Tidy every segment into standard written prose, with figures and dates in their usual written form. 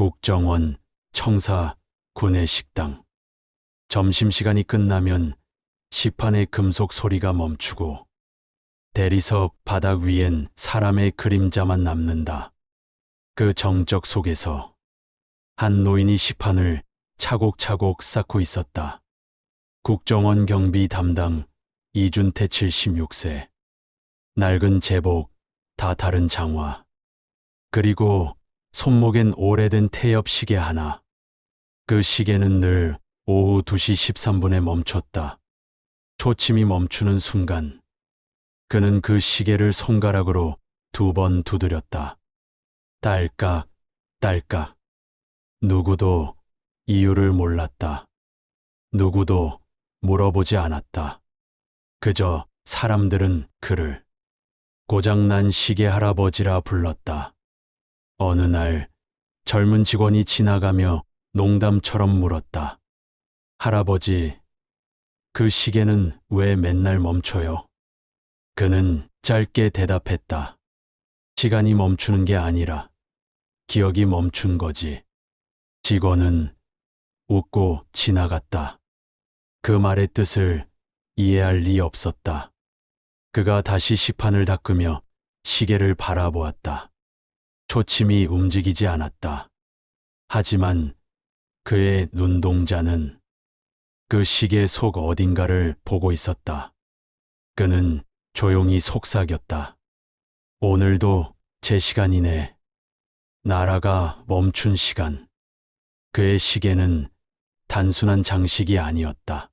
국정원, 청사, 구내식당. 점심시간이 끝나면 시판의 금속 소리가 멈추고 대리석 바닥 위엔 사람의 그림자만 남는다. 그 정적 속에서 한 노인이 시판을 차곡차곡 쌓고 있었다. 국정원 경비 담당 이준태 76세. 낡은 제복, 다 다른 장화. 그리고 손목엔 오래된 태엽 시계 하나. 그 시계는 늘 오후 2시 13분에 멈췄다. 초침이 멈추는 순간 그는 그 시계를 손가락으로 2번 두드렸다. 딸깍, 딸깍. 누구도 이유를 몰랐다. 누구도 물어보지 않았다. 그저 사람들은 그를 고장난 시계 할아버지라 불렀다. 어느 날 젊은 직원이 지나가며 농담처럼 물었다. 할아버지, 그 시계는 왜 맨날 멈춰요? 그는 짧게 대답했다. 시간이 멈추는 게 아니라 기억이 멈춘 거지. 직원은 웃고 지나갔다. 그 말의 뜻을 이해할 리 없었다. 그가 다시 시판을 닦으며 시계를 바라보았다. 초침이 움직이지 않았다. 하지만 그의 눈동자는 그 시계 속 어딘가를 보고 있었다. 그는 조용히 속삭였다. 오늘도 제 시간이네. 나라가 멈춘 시간. 그의 시계는 단순한 장식이 아니었다.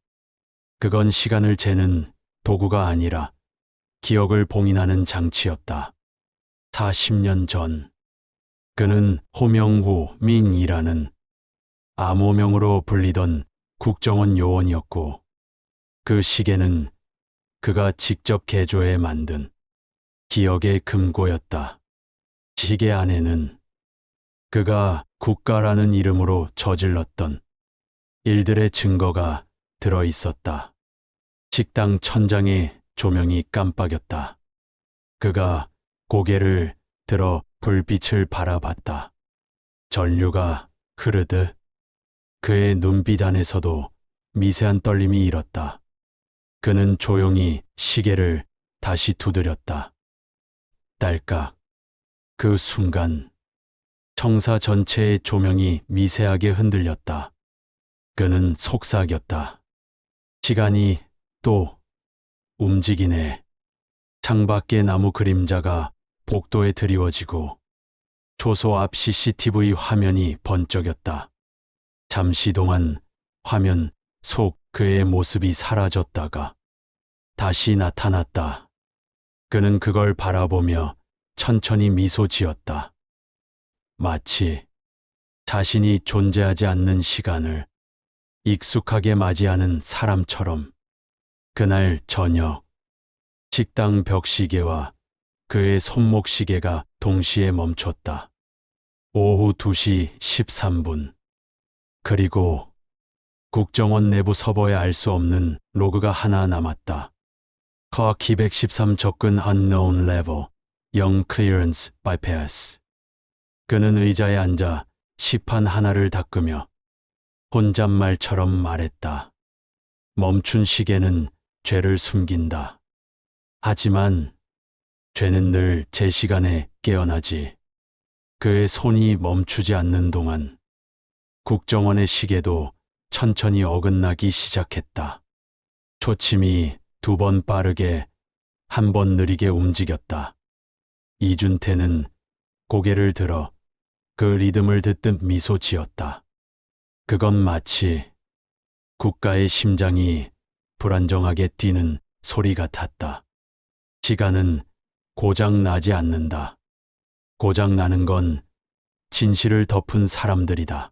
그건 시간을 재는 도구가 아니라 기억을 봉인하는 장치였다. 40년 전 그는 호명후 민이라는 암호명으로 불리던 국정원 요원이었고 그 시계는 그가 직접 개조해 만든 기억의 금고였다. 시계 안에는 그가 국가라는 이름으로 저질렀던 일들의 증거가 들어 있었다. 식당 천장에 조명이 깜빡였다. 그가 고개를 들어 불빛을 바라봤다. 전류가 흐르듯 그의 눈빛 안에서도 미세한 떨림이 일었다. 그는 조용히 시계를 다시 두드렸다. 딸깍. 그 순간 청사 전체의 조명이 미세하게 흔들렸다. 그는 속삭였다. 시간이 또 움직이네. 창밖의 나무 그림자가 복도에 드리워지고 초소 앞 CCTV 화면이 번쩍였다. 잠시 동안 화면 속 그의 모습이 사라졌다가 다시 나타났다. 그는 그걸 바라보며 천천히 미소 지었다. 마치 자신이 존재하지 않는 시간을 익숙하게 맞이하는 사람처럼. 그날 저녁 식당 벽시계와 그의 손목시계가 동시에 멈췄다. 오후 2시 13분. 그리고 국정원 내부 서버에 알 수 없는 로그가 하나 남았다. Clock 213 접근 unknown level, young clearance bypass. 그는 의자에 앉아 시판 하나를 닦으며 혼잣말처럼 말했다. 멈춘 시계는 죄를 숨긴다. 하지만 죄는 늘 제 시간에 깨어나지. 그의 손이 멈추지 않는 동안 국정원의 시계도 천천히 어긋나기 시작했다. 초침이 2번 빠르게, 1번 느리게 움직였다. 이준태는 고개를 들어 그 리듬을 듣듯 미소 지었다. 그건 마치 국가의 심장이 불안정하게 뛰는 소리 같았다. 시간은 고장 나지 않는다. 고장 나는 건 진실을 덮은 사람들이다.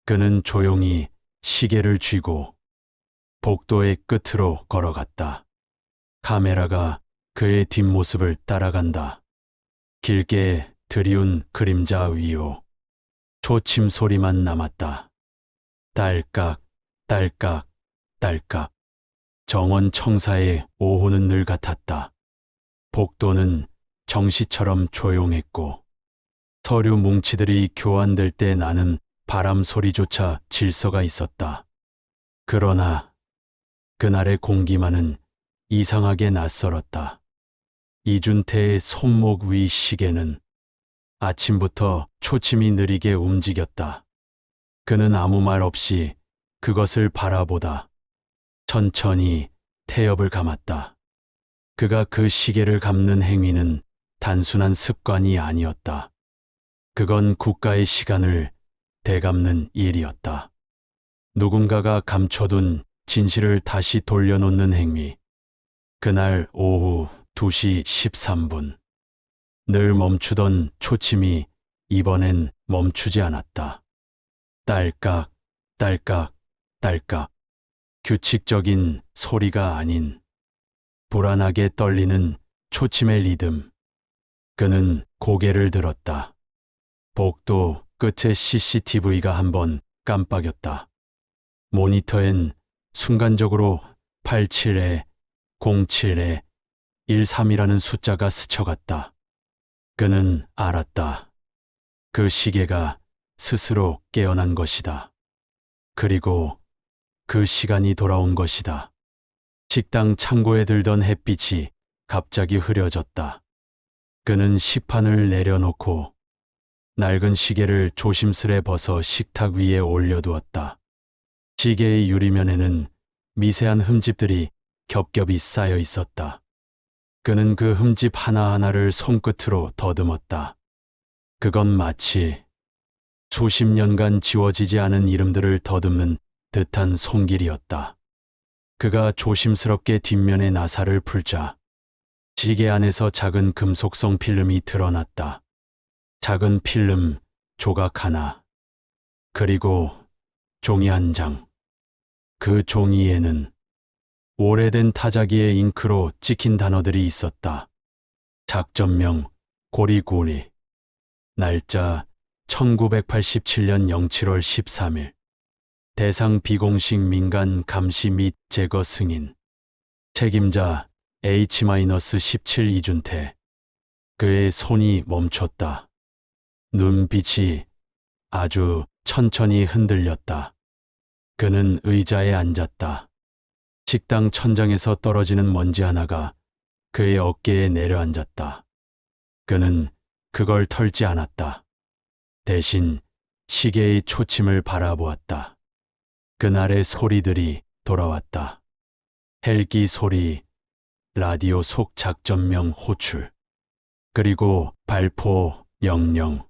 그는 조용히 시계를 쥐고 복도의 끝으로 걸어갔다. 카메라가 그의 뒷모습을 따라간다. 길게 드리운 그림자 위로 초침 소리만 남았다. 딸깍, 딸깍, 딸깍. 정원 청사의 오후는 늘 같았다. 복도는 정시처럼 조용했고 서류 뭉치들이 교환될 때 나는 바람 소리조차 질서가 있었다. 그러나 그날의 공기만은 이상하게 낯설었다. 이준태의 손목 위 시계는 아침부터 초침이 느리게 움직였다. 그는 아무 말 없이 그것을 바라보다 천천히 태엽을 감았다. 그가 그 시계를 감는 행위는 단순한 습관이 아니었다. 그건 국가의 시간을 되감는 일이었다. 누군가가 감춰둔 진실을 다시 돌려놓는 행위. 그날 오후 2시 13분. 늘 멈추던 초침이 이번엔 멈추지 않았다. 딸깍, 딸깍, 딸깍. 규칙적인 소리가 아닌 불안하게 떨리는 초침의 리듬. 그는 고개를 들었다. 복도 끝에 CCTV가 한번 깜빡였다. 모니터엔 순간적으로 87에 07에 13이라는 숫자가 스쳐갔다. 그는 알았다. 그 시계가 스스로 깨어난 것이다. 그리고 그 시간이 돌아온 것이다. 식당 창고에 들던 햇빛이 갑자기 흐려졌다. 그는 식판을 내려놓고 낡은 시계를 조심스레 벗어 식탁 위에 올려두었다. 시계의 유리면에는 미세한 흠집들이 겹겹이 쌓여 있었다. 그는 그 흠집 하나하나를 손끝으로 더듬었다. 그건 마치 수십 년간 지워지지 않은 이름들을 더듬는 듯한 손길이었다. 그가 조심스럽게 뒷면의 나사를 풀자 시계 안에서 작은 금속성 필름이 드러났다. 작은 필름 조각 하나, 그리고 종이 한 장. 그 종이에는 오래된 타자기의 잉크로 찍힌 단어들이 있었다. 작전명 고리고리. 날짜 1987년 07월 13일. 대상 비공식 민간 감시 및 제거 승인. 책임자 H-17 이준태. 그의 손이 멈췄다. 눈빛이 아주 천천히 흔들렸다. 그는 의자에 앉았다. 식당 천장에서 떨어지는 먼지 하나가 그의 어깨에 내려앉았다. 그는 그걸 털지 않았다. 대신 시계의 초침을 바라보았다. 그날의 소리들이 돌아왔다. 헬기 소리, 라디오 속 작전명 호출, 그리고 발포 명령.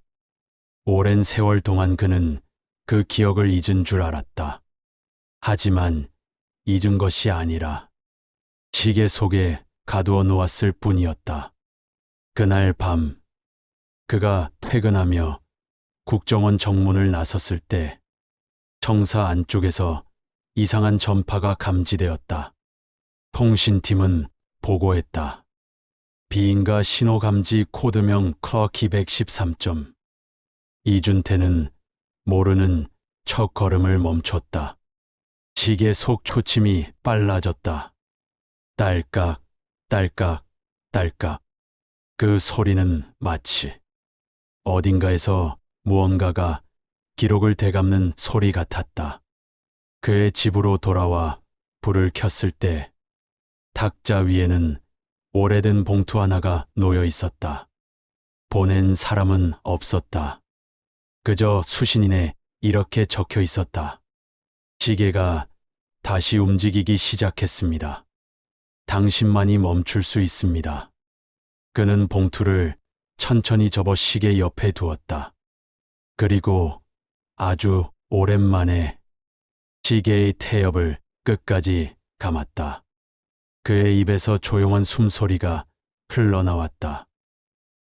오랜 세월 동안 그는 그 기억을 잊은 줄 알았다. 하지만 잊은 것이 아니라 시계 속에 가두어 놓았을 뿐이었다. 그날 밤, 그가 퇴근하며 국정원 정문을 나섰을 때 청사 안쪽에서 이상한 전파가 감지되었다. 통신팀은 보고했다. 비인가 신호감지 코드명 클러키 113점. 이준태는 모르는 첫 걸음을 멈췄다. 시계 속 초침이 빨라졌다. 딸깍, 딸깍, 딸깍. 그 소리는 마치 어딘가에서 무언가가 기록을 되감는 소리 같았다. 그의 집으로 돌아와 불을 켰을 때 탁자 위에는 오래된 봉투 하나가 놓여 있었다. 보낸 사람은 없었다. 그저 수신인에 이렇게 적혀 있었다. 시계가 다시 움직이기 시작했습니다. 당신만이 멈출 수 있습니다. 그는 봉투를 천천히 접어 시계 옆에 두었다. 그리고 아주 오랜만에 시계의 태엽을 끝까지 감았다. 그의 입에서 조용한 숨소리가 흘러나왔다.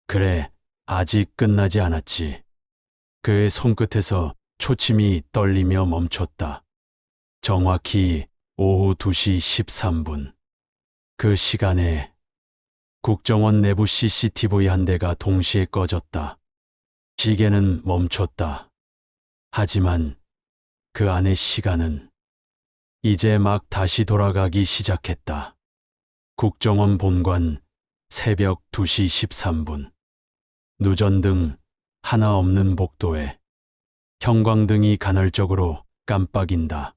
그래, 아직 끝나지 않았지. 그의 손끝에서 초침이 떨리며 멈췄다. 정확히 오후 2시 13분. 그 시간에 국정원 내부 CCTV 한 대가 동시에 꺼졌다. 시계는 멈췄다. 하지만 그 안의 시간은 이제 막 다시 돌아가기 시작했다. 국정원 본관 새벽 2시 13분. 누전등 하나 없는 복도에 형광등이 간헐적으로 깜빡인다.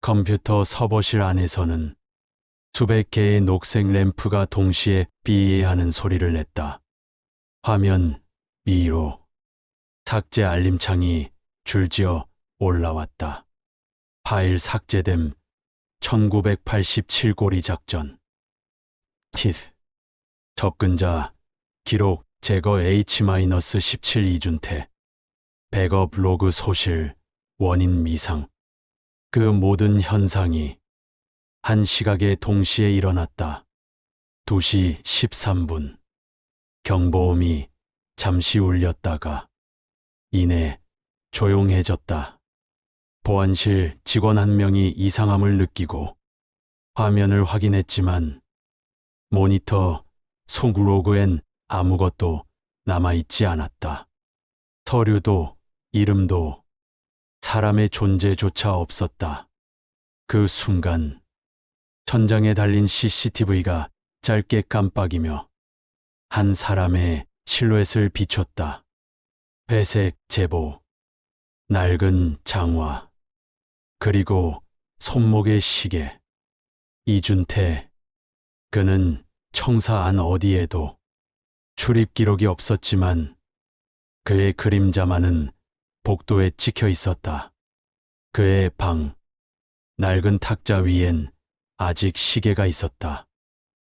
컴퓨터 서버실 안에서는 수백 개의 녹색 램프가 동시에 삐하는 소리를 냈다. 화면 위로 삭제 알림창이 줄지어 올라왔다. 파일 삭제됨 1987고리 작전. 킷. 접근자 기록 제거 H-17 이준태. 백업 로그 소실 원인 미상. 그 모든 현상이 한 시각에 동시에 일어났다. 2시 13분. 경보음이 잠시 울렸다가 이내 조용해졌다. 보안실 직원 한 명이 이상함을 느끼고 화면을 확인했지만 모니터 속로그엔 아무것도 남아있지 않았다. 서류도 이름도 사람의 존재조차 없었다. 그 순간 천장에 달린 CCTV가 짧게 깜빡이며 한 사람의 실루엣을 비췄다. 회색 제보, 낡은 장화, 그리고 손목의 시계. 이준태. 그는 청사 안 어디에도 출입 기록이 없었지만 그의 그림자만은 복도에 찍혀 있었다. 그의 방, 낡은 탁자 위엔 아직 시계가 있었다.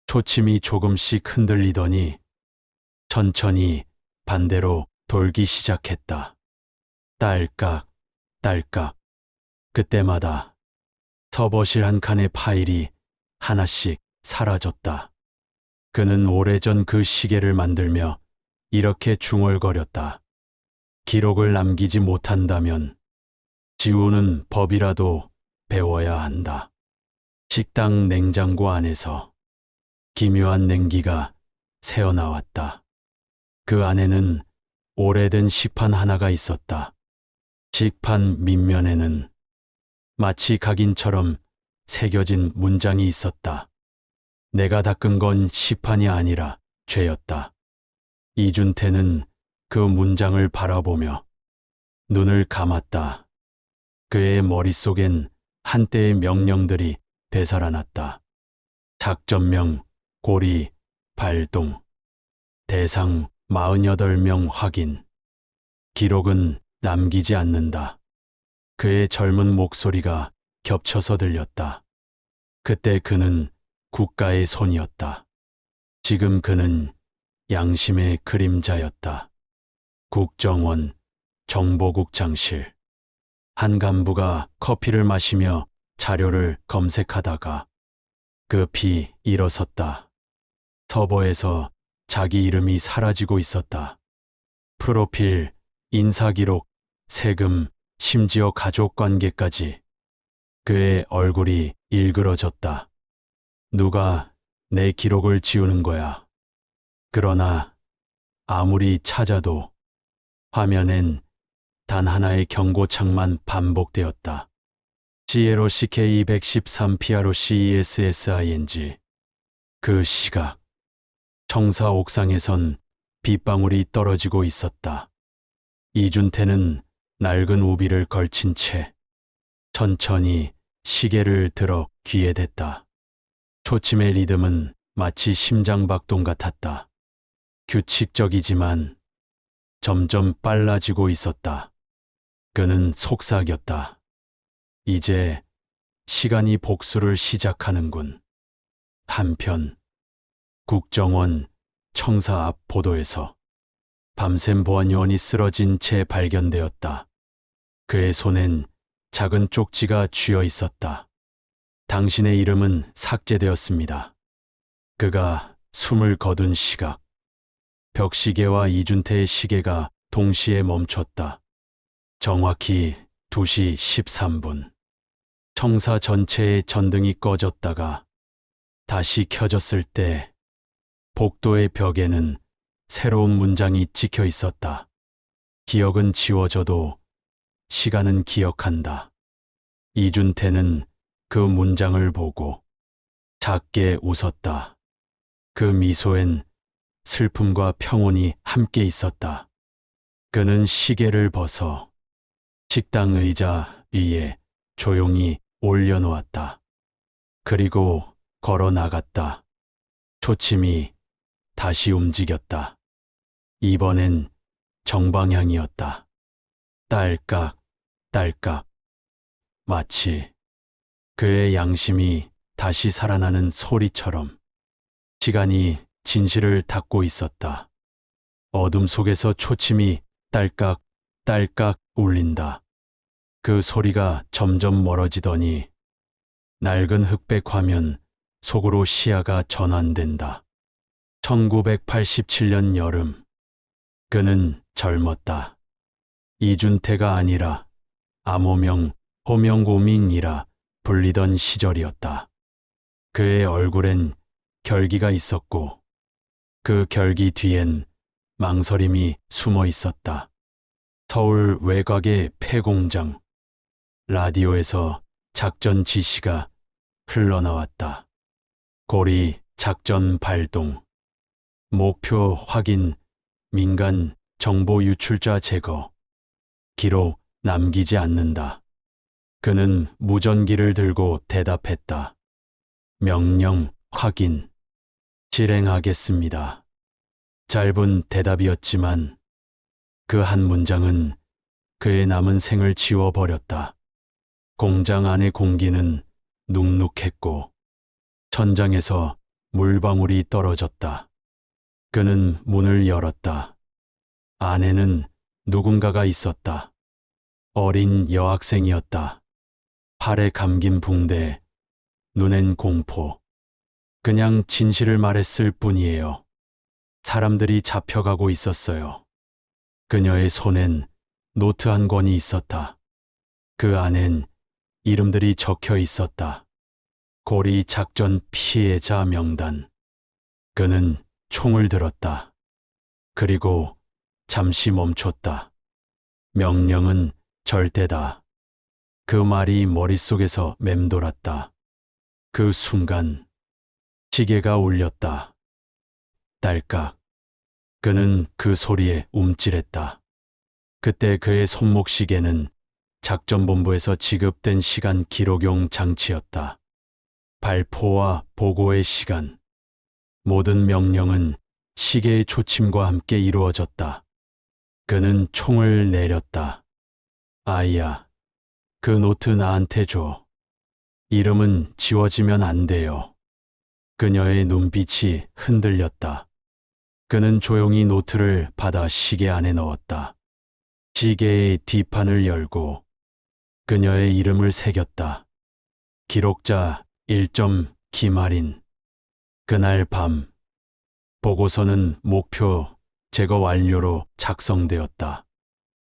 초침이 조금씩 흔들리더니 천천히 반대로 돌기 시작했다. 딸깍, 딸깍. 그때마다 서버실 한 칸의 파일이 하나씩 사라졌다. 그는 오래전 그 시계를 만들며 이렇게 중얼거렸다. 기록을 남기지 못한다면 지우는 법이라도 배워야 한다. 식당 냉장고 안에서 기묘한 냉기가 새어나왔다. 그 안에는 오래된 식판 하나가 있었다. 식판 밑면에는 마치 각인처럼 새겨진 문장이 있었다. 내가 닦은 건 식판이 아니라 죄였다. 이준태는 그 문장을 바라보며 눈을 감았다. 그의 머릿속엔 한때의 명령들이 되살아났다. 작전명, 고리, 발동. 대상 48명 확인. 기록은 남기지 않는다. 그의 젊은 목소리가 겹쳐서 들렸다. 그때 그는 국가의 손이었다. 지금 그는 양심의 그림자였다. 국정원, 정보국장실. 한 간부가 커피를 마시며 자료를 검색하다가 급히 일어섰다. 서버에서 자기 이름이 사라지고 있었다. 프로필, 인사기록, 세금, 심지어 가족관계까지. 그의 얼굴이 일그러졌다. 누가 내 기록을 지우는 거야. 그러나 아무리 찾아도 화면엔 단 하나의 경고창만 반복되었다. 시에로 CK213 PRO CESSING. 그 시각, 청사 옥상에선 빗방울이 떨어지고 있었다. 이준태는 낡은 우비를 걸친 채 천천히 시계를 들어 귀에 댔다. 초침의 리듬은 마치 심장박동 같았다. 규칙적이지만 점점 빨라지고 있었다. 그는 속삭였다. 이제 시간이 복수를 시작하는군. 한편 국정원 청사 앞 보도에서 밤샘 보안요원이 쓰러진 채 발견되었다. 그의 손엔 작은 쪽지가 쥐어 있었다. 당신의 이름은 삭제되었습니다. 그가 숨을 거둔 시각. 벽시계와 이준태의 시계가 동시에 멈췄다. 정확히 2시 13분. 청사 전체의 전등이 꺼졌다가 다시 켜졌을 때 복도의 벽에는 새로운 문장이 찍혀 있었다. 기억은 지워져도 시간은 기억한다. 이준태는 그 문장을 보고 작게 웃었다. 그 미소엔 슬픔과 평온이 함께 있었다. 그는 시계를 벗어 식당 의자 위에 조용히 올려놓았다. 그리고 걸어 나갔다. 초침이 다시 움직였다. 이번엔 정방향이었다. 딸깍, 딸깍. 마치 그의 양심이 다시 살아나는 소리처럼 시간이 진실을 닫고 있었다. 어둠 속에서 초침이 딸깍, 딸깍 울린다. 그 소리가 점점 멀어지더니 낡은 흑백 화면 속으로 시야가 전환된다. 1987년 여름. 그는 젊었다. 이준태가 아니라 암호명 호명고민이라 불리던 시절이었다. 그의 얼굴엔 결기가 있었고 그 결기 뒤엔 망설임이 숨어 있었다. 서울 외곽의 폐공장. 라디오에서 작전 지시가 흘러나왔다. 고리 작전 발동. 목표 확인. 민간 정보 유출자 제거. 기록 남기지 않는다. 그는 무전기를 들고 대답했다. 명령 확인. 실행하겠습니다. 짧은 대답이었지만 그 한 문장은 그의 남은 생을 지워버렸다. 공장 안의 공기는 눅눅했고 천장에서 물방울이 떨어졌다. 그는 문을 열었다. 안에는 누군가가 있었다. 어린 여학생이었다. 팔에 감긴 붕대, 눈엔 공포. 그냥 진실을 말했을 뿐이에요. 사람들이 잡혀가고 있었어요. 그녀의 손엔 노트 한 권이 있었다. 그 안엔 이름들이 적혀 있었다. 고리 작전 피해자 명단. 그는 총을 들었다. 그리고 잠시 멈췄다. 명령은 절대다. 그 말이 머릿속에서 맴돌았다. 그 순간 시계가 울렸다. 딸깍. 그는 그 소리에 움찔했다. 그때 그의 손목 시계는 작전본부에서 지급된 시간 기록용 장치였다. 발포와 보고의 시간. 모든 명령은 시계의 초침과 함께 이루어졌다. 그는 총을 내렸다. 아이야, 그 노트 나한테 줘. 이름은 지워지면 안 돼요. 그녀의 눈빛이 흔들렸다. 그는 조용히 노트를 받아 시계 안에 넣었다. 시계의 뒷판을 열고 그녀의 이름을 새겼다. 기록자 1점 김아린. 그날 밤 보고서는 목표 제거 완료로 작성되었다.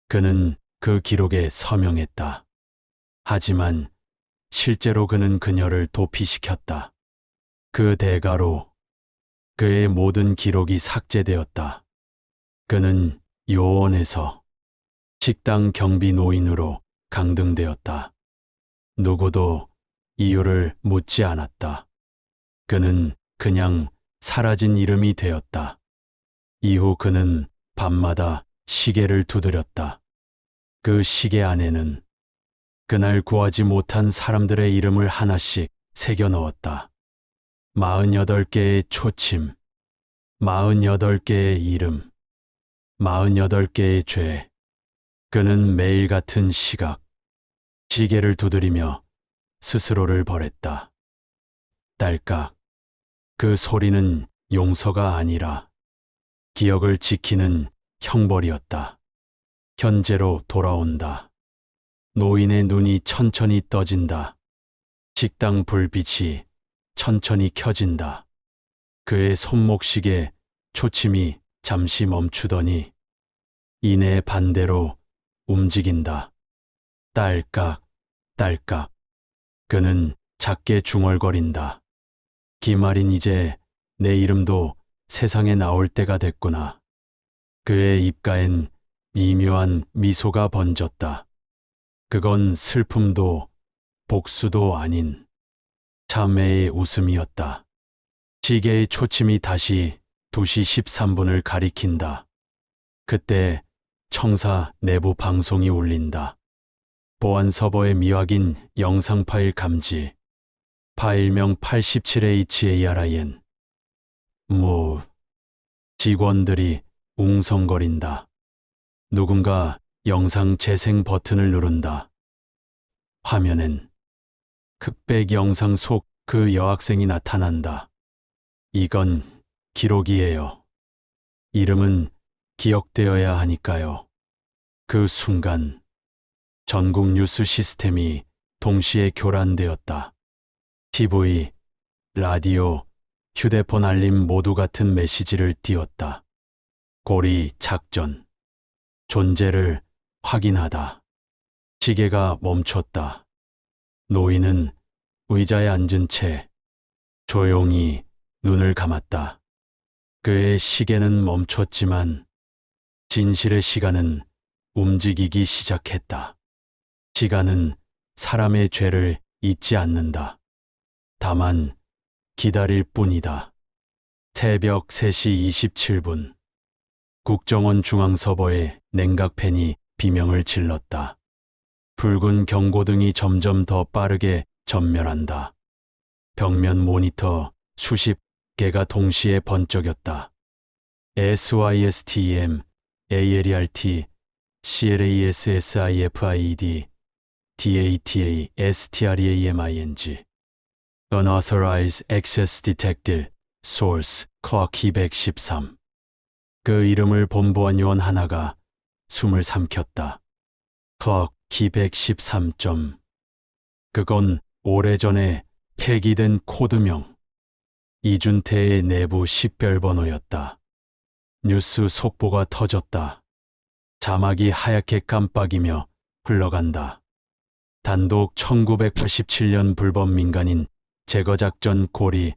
그는 그 기록에 서명했다. 하지만 실제로 그는 그녀를 도피시켰다. 그 대가로 그의 모든 기록이 삭제되었다. 그는 요원에서 식당 경비 노인으로 강등되었다. 누구도 이유를 묻지 않았다. 그는 그냥 사라진 이름이 되었다. 이후 그는 밤마다 시계를 두드렸다. 그 시계 안에는 그날 구하지 못한 사람들의 이름을 하나씩 새겨 넣었다. 48개의 초침, 48개의 이름, 48개의 죄. 그는 매일 같은 시각, 시계를 두드리며 스스로를 벌했다. 딸깍. 그 소리는 용서가 아니라 기억을 지키는 형벌이었다. 현재로 돌아온다. 노인의 눈이 천천히 떠진다. 식당 불빛이 천천히 켜진다. 그의 손목시계 초침이 잠시 멈추더니 이내 반대로 움직인다. 딸깍, 딸깍. 그는 작게 중얼거린다. 김아린, 이제 내 이름도 세상에 나올 때가 됐구나. 그의 입가엔 미묘한 미소가 번졌다. 그건 슬픔도 복수도 아닌 참회의 웃음이었다. 시계의 초침이 다시 2시 13분을 가리킨다. 그때 청사 내부 방송이 울린다. 보안 서버의 미확인 영상 파일 감지. 파일명 87HARIN. 직원들이 웅성거린다. 누군가 영상 재생 버튼을 누른다. 화면엔 흑백 영상 속 그 여학생이 나타난다. 이건 기록이에요. 이름은 기억되어야 하니까요. 그 순간 전국 뉴스 시스템이 동시에 교란되었다. TV, 라디오, 휴대폰 알림 모두 같은 메시지를 띄웠다. 고리 작전. 존재를 확인하다. 시계가 멈췄다. 노인은 의자에 앉은 채 조용히 눈을 감았다. 그의 시계는 멈췄지만 진실의 시간은 움직이기 시작했다. 시간은 사람의 죄를 잊지 않는다. 다만 기다릴 뿐이다. 새벽 3시 27분. 국정원 중앙서버에 냉각팬이 비명을 질렀다. 붉은 경고등이 점점 더 빠르게 전멸한다. 벽면 모니터 수십 개가 동시에 번쩍였다. SYSTEM, ALERT, CLASSIFIED, DATA, STREAMING. Unauthorized Access Detected. Source, clock 213. 그 이름을 본 보안요원 하나가 숨을 삼켰다. clock 213점. 그건 오래전에 폐기된 코드명. 이준태의 내부 식별번호였다. 뉴스 속보가 터졌다. 자막이 하얗게 깜빡이며 흘러간다. 단독 1987년 불법 민간인 제거작전 고리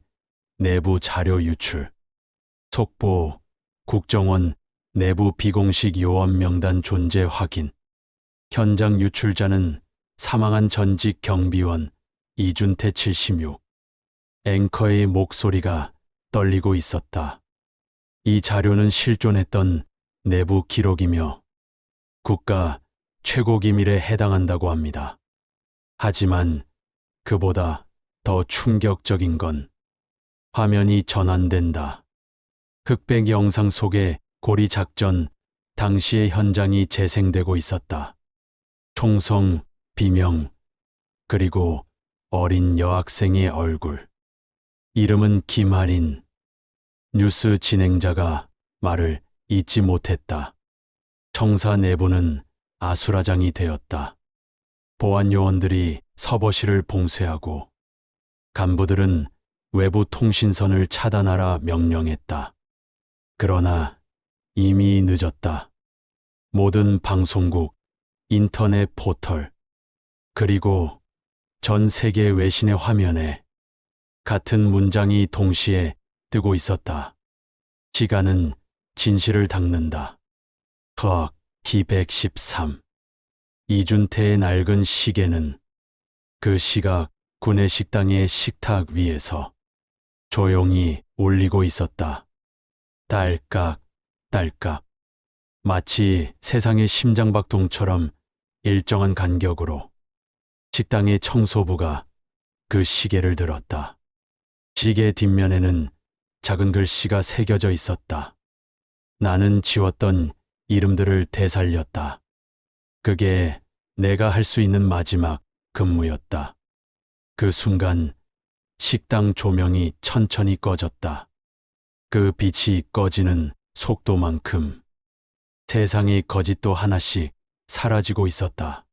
내부 자료 유출. 속보 국정원 내부 비공식 요원 명단 존재 확인. 현장 유출자는 사망한 전직 경비원 이준태 76. 앵커의 목소리가 떨리고 있었다. 이 자료는 실존했던 내부 기록이며 국가 최고 기밀에 해당한다고 합니다. 하지만 그보다 더 충격적인 건 화면이 전환된다. 흑백 영상 속에 고리 작전 당시의 현장이 재생되고 있었다. 총성, 비명, 그리고 어린 여학생의 얼굴. 이름은 김아린. 뉴스 진행자가 말을 잊지 못했다. 청사 내부는 아수라장이 되었다. 보안 요원들이 서버실을 봉쇄하고 간부들은 외부 통신선을 차단하라 명령했다. 그러나 이미 늦었다. 모든 방송국, 인터넷 포털, 그리고 전 세계 외신의 화면에 같은 문장이 동시에 뜨고 있었다. 시간은 진실을 닦는다. clock 213. 이준태의 낡은 시계는 그 시각 구내식당의 식탁 위에서 조용히 울리고 있었다. 딸깍, 딸깍. 마치 세상의 심장박동처럼 일정한 간격으로 식당의 청소부가 그 시계를 들었다. 시계 뒷면에는 작은 글씨가 새겨져 있었다. 나는 지웠던 이름들을 되살렸다. 그게 내가 할 수 있는 마지막 근무였다. 그 순간 식당 조명이 천천히 꺼졌다. 그 빛이 꺼지는 속도만큼 세상의 거짓도 하나씩 사라지고 있었다.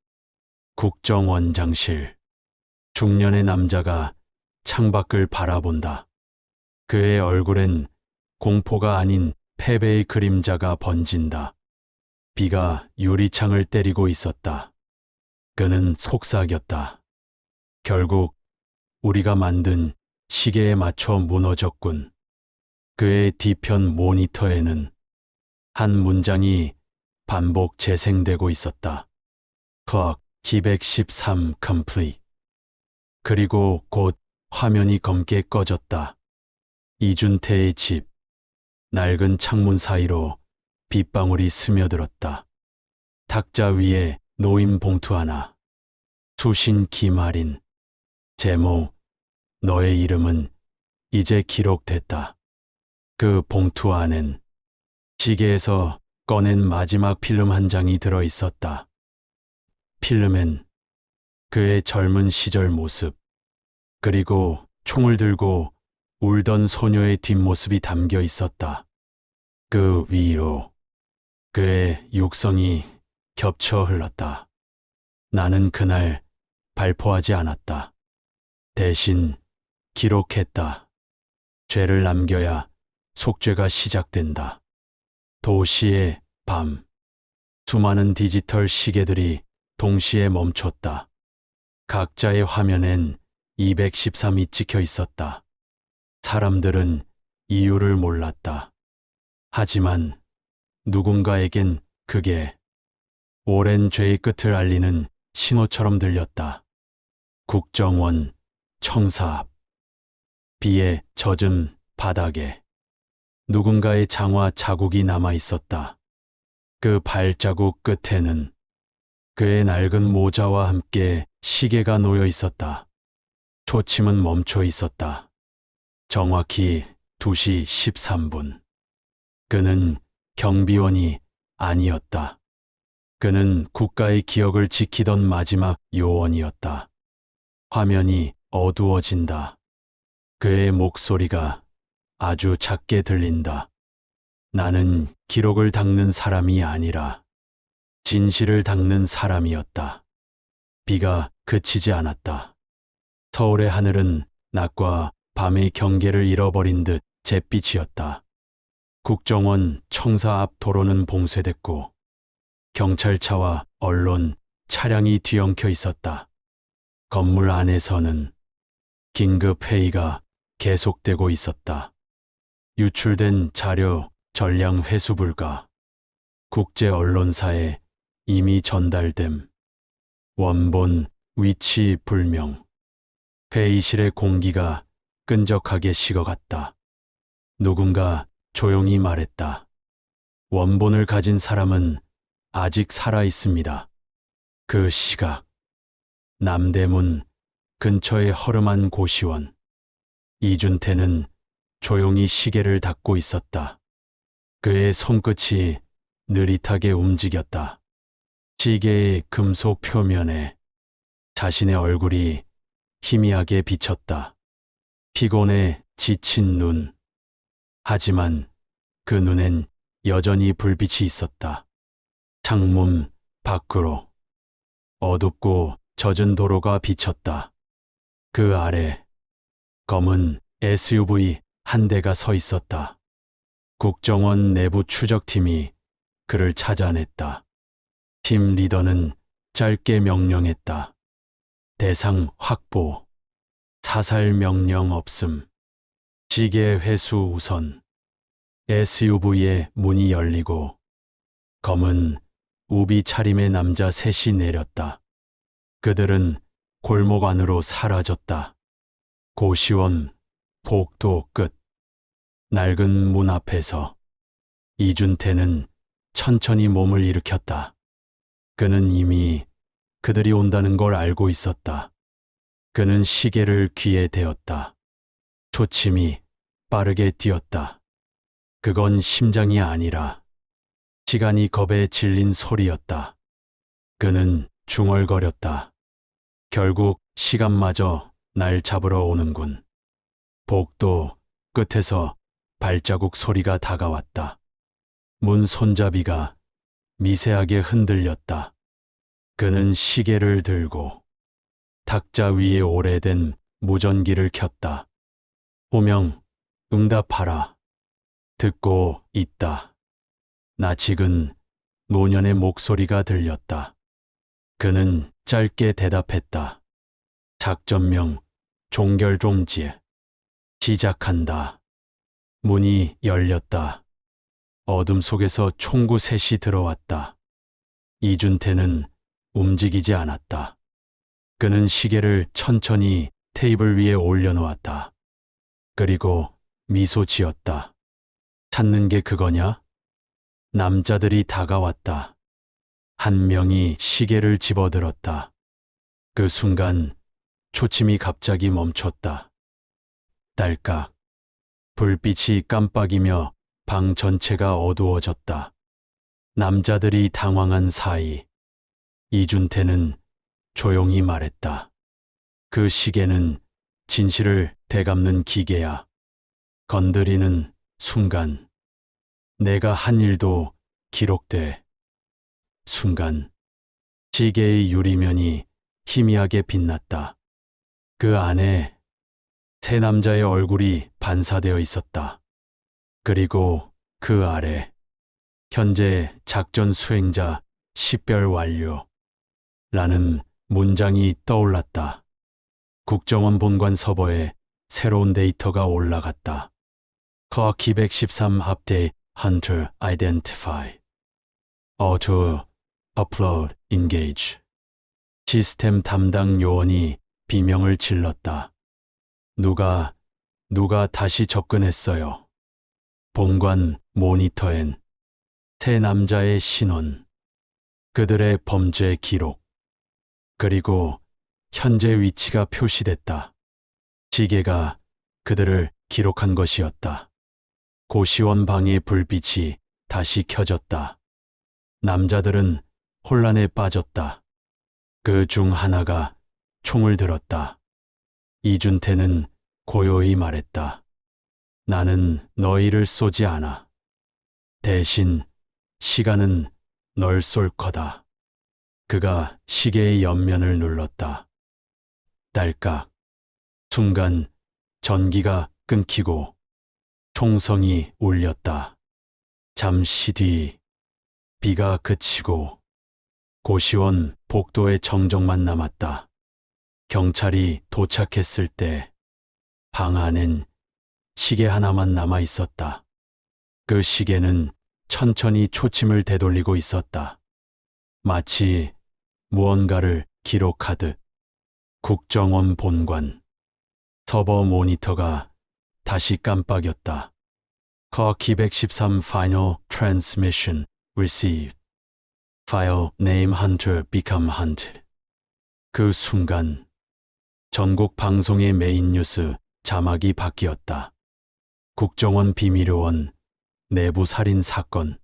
국정원장실. 중년의 남자가 창밖을 바라본다. 그의 얼굴엔 공포가 아닌 패배의 그림자가 번진다. 비가 유리창을 때리고 있었다. 그는 속삭였다. 결국 우리가 만든 시계에 맞춰 무너졌군. 그의 뒤편 모니터에는 한 문장이 반복 재생되고 있었다. clock 213 complete. 그리고 곧 화면이 검게 꺼졌다. 이준태의 집. 낡은 창문 사이로 빗방울이 스며들었다. 탁자 위에 노임 봉투 하나. 수신 김아린. 제목, 너의 이름은 이제 기록됐다. 그 봉투 안엔 시계에서 꺼낸 마지막 필름 한 장이 들어 있었다. 필름엔 그의 젊은 시절 모습, 그리고 총을 들고 울던 소녀의 뒷모습이 담겨 있었다. 그 위로 그의 육성이 겹쳐 흘렀다. 나는 그날 발포하지 않았다. 대신 기록했다. 죄를 남겨야 속죄가 시작된다. 도시의 밤. 수많은 디지털 시계들이 동시에 멈췄다. 각자의 화면엔 213이 찍혀 있었다. 사람들은 이유를 몰랐다. 하지만 누군가에겐 그게 오랜 죄의 끝을 알리는 신호처럼 들렸다. 국정원 청사 앞. 비에 젖은 바닥에 누군가의 장화 자국이 남아 있었다. 그 발자국 끝에는 그의 낡은 모자와 함께 시계가 놓여 있었다. 초침은 멈춰 있었다. 정확히 2시 13분. 그는 경비원이 아니었다. 그는 국가의 기억을 지키던 마지막 요원이었다. 화면이 어두워진다. 그의 목소리가 아주 작게 들린다. 나는 기록을 닦는 사람이 아니라 진실을 닦는 사람이었다. 비가 그치지 않았다. 서울의 하늘은 낮과 밤의 경계를 잃어버린 듯 잿빛이었다. 국정원 청사 앞 도로는 봉쇄됐고 경찰차와 언론, 차량이 뒤엉켜 있었다. 건물 안에서는 긴급 회의가 계속되고 있었다. 유출된 자료 전량 회수 불가. 국제 언론사에 이미 전달됨. 원본 위치 불명. 회의실의 공기가 끈적하게 식어갔다. 누군가 조용히 말했다. 원본을 가진 사람은 아직 살아 있습니다. 그 시각. 남대문 근처의 허름한 고시원. 이준태는 조용히 시계를 닦고 있었다. 그의 손끝이 느릿하게 움직였다. 시계의 금속 표면에 자신의 얼굴이 희미하게 비쳤다. 피곤해 지친 눈. 하지만 그 눈엔 여전히 불빛이 있었다. 창문 밖으로 어둡고 젖은 도로가 비쳤다. 그 아래 검은 SUV 한 대가 서 있었다. 국정원 내부 추적팀이 그를 찾아냈다. 팀 리더는 짧게 명령했다. 대상 확보. 사살 명령 없음. 시계 회수 우선. SUV의 문이 열리고 검은 우비 차림의 남자 셋이 내렸다. 그들은 골목 안으로 사라졌다. 고시원 복도 끝. 낡은 문 앞에서 이준태는 천천히 몸을 일으켰다. 그는 이미 그들이 온다는 걸 알고 있었다. 그는 시계를 귀에 대었다. 초침이 빠르게 뛰었다. 그건 심장이 아니라 시간이 겁에 질린 소리였다. 그는 중얼거렸다. 결국 시간마저 날 잡으러 오는군. 복도 끝에서 발자국 소리가 다가왔다. 문 손잡이가 미세하게 흔들렸다. 그는 시계를 들고 탁자 위에 오래된 무전기를 켰다. 호명, 응답하라. 듣고 있다. 나직은 노년의 목소리가 들렸다. 그는 짧게 대답했다. 작전명, 종결종지. 시작한다. 문이 열렸다. 어둠 속에서 총구 셋이 들어왔다. 이준태는 움직이지 않았다. 그는 시계를 천천히 테이블 위에 올려놓았다. 그리고 미소 지었다. 찾는 게 그거냐? 남자들이 다가왔다. 한 명이 시계를 집어들었다. 그 순간 초침이 갑자기 멈췄다. 딸깍. 불빛이 깜빡이며 방 전체가 어두워졌다. 남자들이 당황한 사이 이준태는 조용히 말했다. 그 시계는 진실을 되갚는 기계야. 건드리는 순간 내가 한 일도 기록돼. 순간 시계의 유리면이 희미하게 빛났다. 그 안에 세 남자의 얼굴이 반사되어 있었다. 그리고 그 아래 현재 작전 수행자 10별 완료 라는 문장이 떠올랐다. 국정원 본관 서버에 새로운 데이터가 올라갔다. Clock 213 update Hunter identify. Auto upload engage. 시스템 담당 요원이 비명을 질렀다. 누가 다시 접근했어요. 본관 모니터엔 세 남자의 신원, 그들의 범죄 기록, 그리고 현재 위치가 표시됐다. 시계가 그들을 기록한 것이었다. 고시원 방의 불빛이 다시 켜졌다. 남자들은 혼란에 빠졌다. 그 중 하나가 총을 들었다. 이준태는 고요히 말했다. 나는 너희를 쏘지 않아. 대신 시간은 널 쏠 거다. 그가 시계의 옆면을 눌렀다. 딸깍. 순간 전기가 끊기고 총성이 울렸다. 잠시 뒤 비가 그치고 고시원 복도에 정적만 남았다. 경찰이 도착했을 때 방 안엔 시계 하나만 남아 있었다. 그 시계는 천천히 초침을 되돌리고 있었다. 마치 무언가를 기록하듯. 국정원 본관 서버 모니터가 다시 깜빡였다. Clock 213 Final Transmission Received. File Name Hunter Become Hunted. 그 순간 전국 방송의 메인 뉴스 자막이 바뀌었다. 국정원 비밀요원 내부 살인 사건.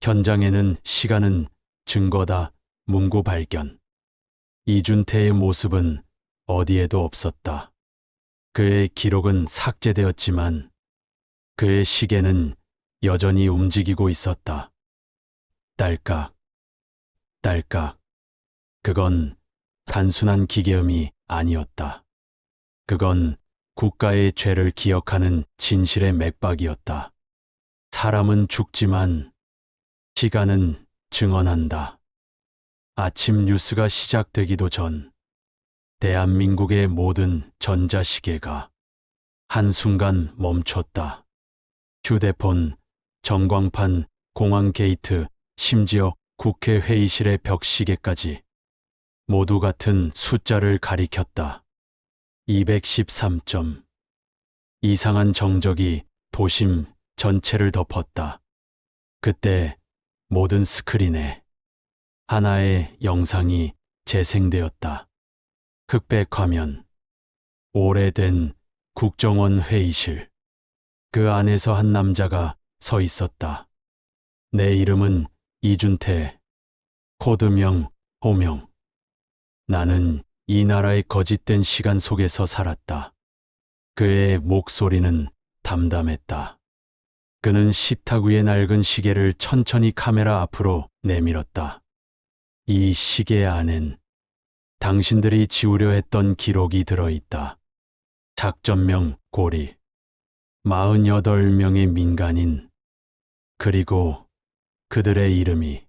현장에는 시간은 증거다. 문구 발견. 이준태의 모습은 어디에도 없었다. 그의 기록은 삭제되었지만 그의 시계는 여전히 움직이고 있었다. 딸깍, 딸깍. 그건 단순한 기계음이 아니었다. 그건 국가의 죄를 기억하는 진실의 맥박이었다. 사람은 죽지만 시간은 증언한다. 아침 뉴스가 시작되기도 전 대한민국의 모든 전자시계가 한순간 멈췄다. 휴대폰, 전광판, 공항 게이트, 심지어 국회 회의실의 벽시계까지 모두 같은 숫자를 가리켰다. 213점. 이상한 정적이 도심 전체를 덮었다. 그때 모든 스크린에 하나의 영상이 재생되었다. 흑백 화면. 오래된 국정원 회의실. 그 안에서 한 남자가 서 있었다. 내 이름은 이준태. 코드명 호명. 나는 이 나라의 거짓된 시간 속에서 살았다. 그의 목소리는 담담했다. 그는 식탁 위의 낡은 시계를 천천히 카메라 앞으로 내밀었다. 이 시계 안엔 당신들이 지우려 했던 기록이 들어있다. 작전명 고리, 48명의 민간인, 그리고 그들의 이름이.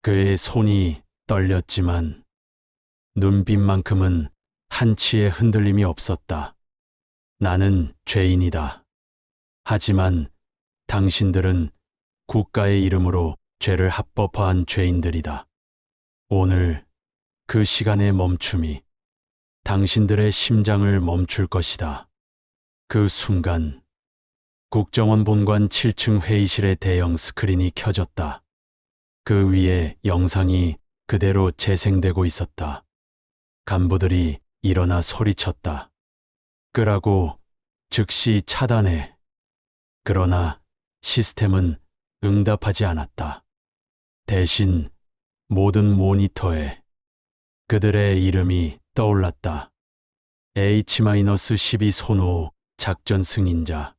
그의 손이 떨렸지만 눈빛만큼은 한치의 흔들림이 없었다. 나는 죄인이다. 하지만 당신들은 국가의 이름으로 죄를 합법화한 죄인들이다. 오늘 그 시간의 멈춤이 당신들의 심장을 멈출 것이다. 그 순간 국정원 본관 7층 회의실의 대형 스크린이 켜졌다. 그 위에 영상이 그대로 재생되고 있었다. 간부들이 일어나 소리쳤다. 끄라고, 즉시 차단해. 그러나 시스템은 응답하지 않았다. 대신 모든 모니터에 그들의 이름이 떠올랐다. H-12 손호 작전 승인자,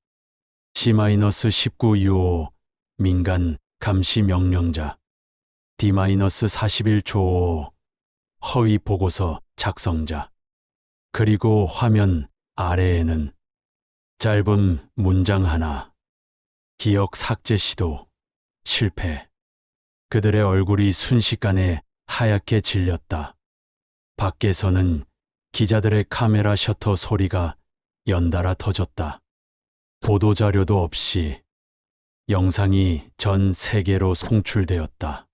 C-19 유호 민간 감시 명령자, D-41 조호 허위 보고서 작성자. 그리고 화면 아래에는 짧은 문장 하나. 기억 삭제 시도 실패. 그들의 얼굴이 순식간에 하얗게 질렸다. 밖에서는 기자들의 카메라 셔터 소리가 연달아 터졌다. 보도자료도 없이 영상이 전 세계로 송출되었다.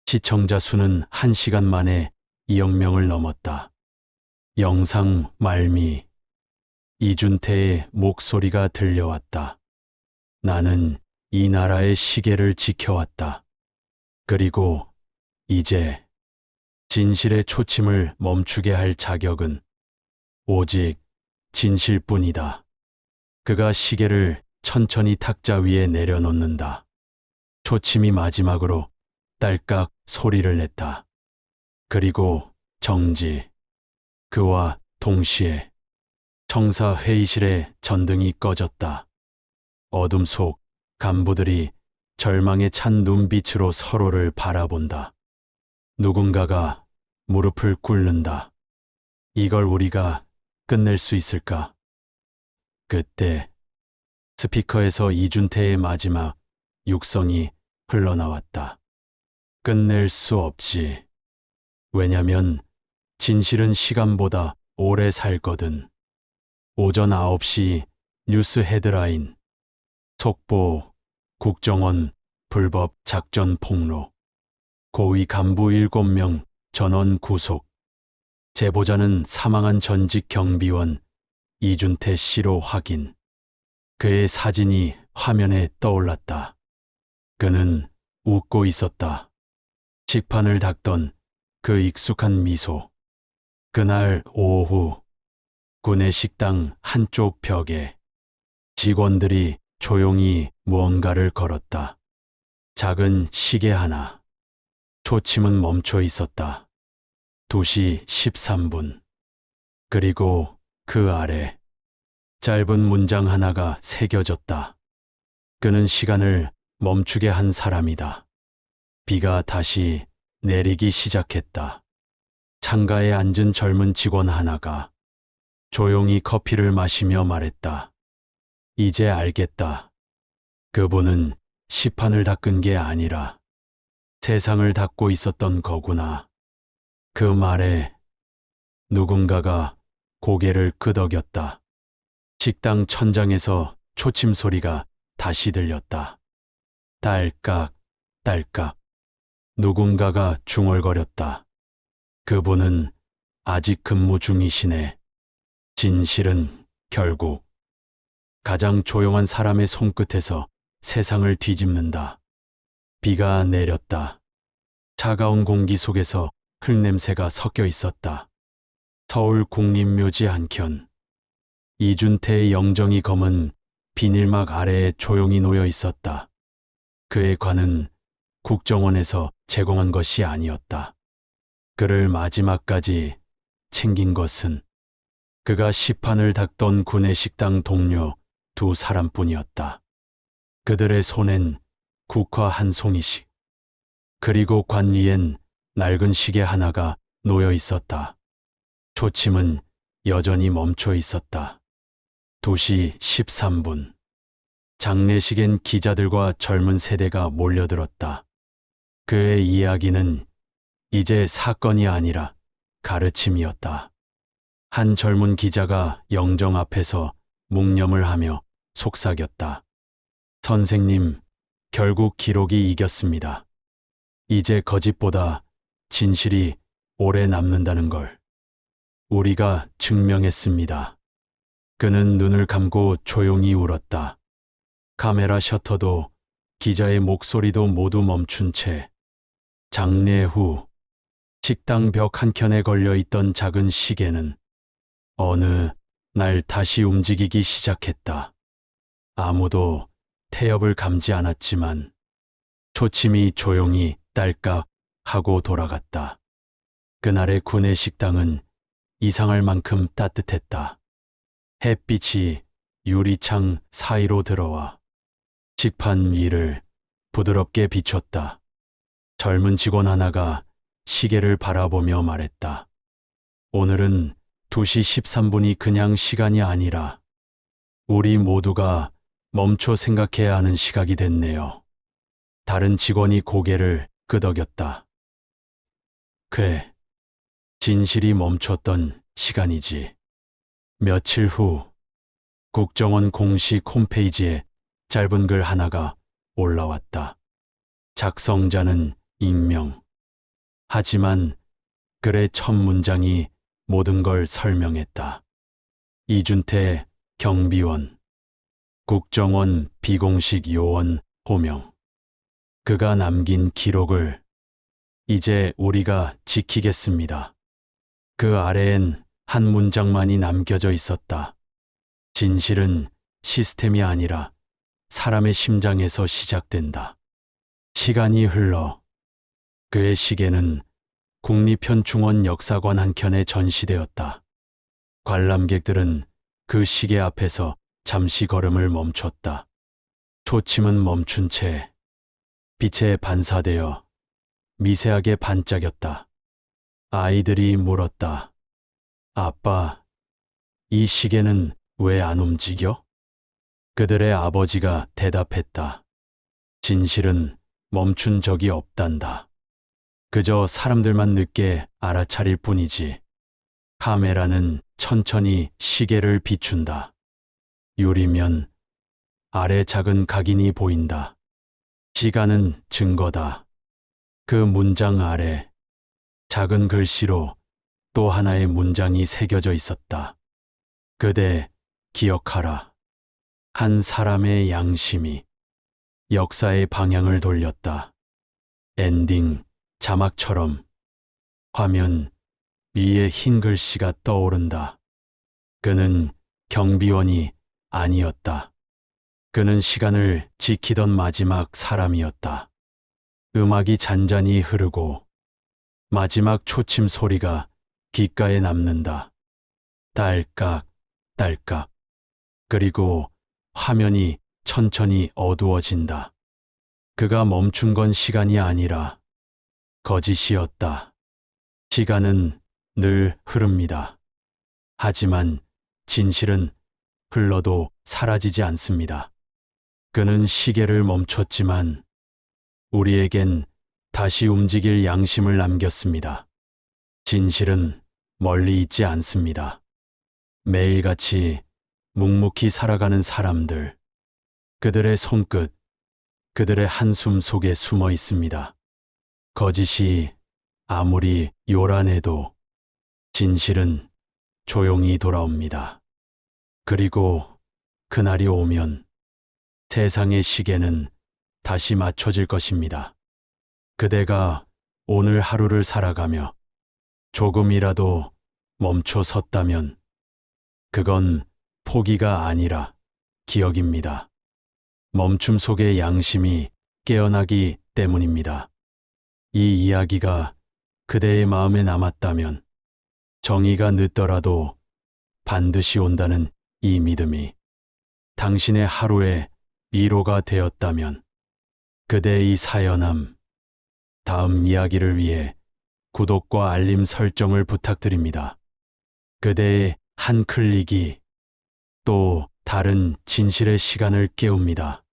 시청자 수는 1시간 만에 2억 명을 넘었다. 영상 말미. 이준태의 목소리가 들려왔다. 나는 이 나라의 시계를 지켜왔다. 그리고 이제 진실의 초침을 멈추게 할 자격은 오직 진실뿐이다. 그가 시계를 천천히 탁자 위에 내려놓는다. 초침이 마지막으로 딸깍 소리를 냈다. 그리고 정지. 그와 동시에 청사 회의실의 전등이 꺼졌다. 어둠 속 간부들이 절망에 찬 눈빛으로 서로를 바라본다. 누군가가 무릎을 꿇는다. 이걸 우리가 끝낼 수 있을까? 그때 스피커에서 이준태의 마지막 육성이 흘러나왔다. 끝낼 수 없지. 왜냐면 진실은 시간보다 오래 살거든. 오전 9시 뉴스 헤드라인. 속보, 국정원 불법 작전 폭로. 고위 간부 7명 전원 구속. 제보자는 사망한 전직 경비원 이준태 씨로 확인. 그의 사진이 화면에 떠올랐다. 그는 웃고 있었다. 식판을 닦던 그 익숙한 미소. 그날 오후 군내 식당 한쪽 벽에 직원들이 조용히 무언가를 걸었다. 작은 시계 하나. 초침은 멈춰 있었다. 2시 13분. 그리고 그 아래 짧은 문장 하나가 새겨졌다. 그는 시간을 멈추게 한 사람이다. 비가 다시 내리기 시작했다. 창가에 앉은 젊은 직원 하나가 조용히 커피를 마시며 말했다. 이제 알겠다. 그분은 시판을 닦은 게 아니라 세상을 닦고 있었던 거구나. 그 말에 누군가가 고개를 끄덕였다. 식당 천장에서 초침 소리가 다시 들렸다. 딸깍, 딸깍. 누군가가 중얼거렸다. 그분은 아직 근무 중이시네. 진실은 결국 가장 조용한 사람의 손끝에서 세상을 뒤집는다. 비가 내렸다. 차가운 공기 속에서 흙냄새가 섞여 있었다. 서울 국립묘지 한켠. 이준태의 영정이 검은 비닐막 아래에 조용히 놓여 있었다. 그의 관은 국정원에서 제공한 것이 아니었다. 그를 마지막까지 챙긴 것은 그가 시판을 닦던 구내식당 동료 2사람뿐이었다. 그들의 손엔 국화 한 송이씩, 그리고 관 위엔 낡은 시계 하나가 놓여 있었다. 초침은 여전히 멈춰 있었다. 2시 13분. 장례식엔 기자들과 젊은 세대가 몰려들었다. 그의 이야기는 이제 사건이 아니라 가르침이었다. 한 젊은 기자가 영정 앞에서 묵념을 하며 속삭였다. 선생님, 결국 기록이 이겼습니다. 이제 거짓보다 진실이 오래 남는다는 걸 우리가 증명했습니다. 그는 눈을 감고 조용히 울었다. 카메라 셔터도 기자의 목소리도 모두 멈춘 채 장례 후 식당 벽 한켠에 걸려 있던 작은 시계는 어느 날 다시 움직이기 시작했다. 아무도 태엽을 감지 않았지만 초침이 조용히 딸깍 하고 돌아갔다. 그날의 구내 식당은 이상할 만큼 따뜻했다. 햇빛이 유리창 사이로 들어와 식판 위를 부드럽게 비췄다. 젊은 직원 하나가 시계를 바라보며 말했다. 오늘은 2시 13분이 그냥 시간이 아니라 우리 모두가 멈춰 생각해야 하는 시각이 됐네요. 다른 직원이 고개를 끄덕였다. 그래, 진실이 멈췄던 시간이지. 며칠 후 국정원 공식 홈페이지에 짧은 글 하나가 올라왔다. 작성자는 익명. 하지만 글의 첫 문장이 모든 걸 설명했다. 이준태 경비원, 국정원 비공식 요원 호명. 그가 남긴 기록을 이제 우리가 지키겠습니다. 그 아래엔 한 문장만이 남겨져 있었다. 진실은 시스템이 아니라 사람의 심장에서 시작된다. 시간이 흘러 그의 시계는 국립현충원 역사관 한켠에 전시되었다. 관람객들은 그 시계 앞에서 잠시 걸음을 멈췄다. 초침은 멈춘 채 빛에 반사되어 미세하게 반짝였다. 아이들이 물었다. 아빠, 이 시계는 왜 안 움직여? 그들의 아버지가 대답했다. 진실은 멈춘 적이 없단다. 그저 사람들만 늦게 알아차릴 뿐이지. 카메라는 천천히 시계를 비춘다. 유리면 아래 작은 각인이 보인다. 시간은 증거다. 그 문장 아래 작은 글씨로 또 하나의 문장이 새겨져 있었다. 그대 기억하라. 한 사람의 양심이 역사의 방향을 돌렸다. 엔딩 자막처럼 화면 위에 흰 글씨가 떠오른다. 그는 경비원이 아니었다. 그는 시간을 지키던 마지막 사람이었다. 음악이 잔잔히 흐르고 마지막 초침 소리가 귓가에 남는다. 딸깍, 딸깍. 그리고 화면이 천천히 어두워진다. 그가 멈춘 건 시간이 아니라 거짓이었다. 시간은 늘 흐릅니다. 하지만 진실은 흘러도 사라지지 않습니다. 그는 시계를 멈췄지만 우리에겐 다시 움직일 양심을 남겼습니다. 진실은 멀리 있지 않습니다. 매일같이 묵묵히 살아가는 사람들, 그들의 손끝, 그들의 한숨 속에 숨어 있습니다. 거짓이 아무리 요란해도 진실은 조용히 돌아옵니다. 그리고 그날이 오면 세상의 시계는 다시 맞춰질 것입니다. 그대가 오늘 하루를 살아가며 조금이라도 멈춰 섰다면 그건 포기가 아니라 기억입니다. 멈춤 속의 양심이 깨어나기 때문입니다. 이 이야기가 그대의 마음에 남았다면 정의가 늦더라도 반드시 온다는 이 믿음이 당신의 하루의 위로가 되었다면 그대의 이 사연함, 다음 이야기를 위해 구독과 알림 설정을 부탁드립니다. 그대의 한 클릭이 또 다른 진실의 시간을 깨웁니다.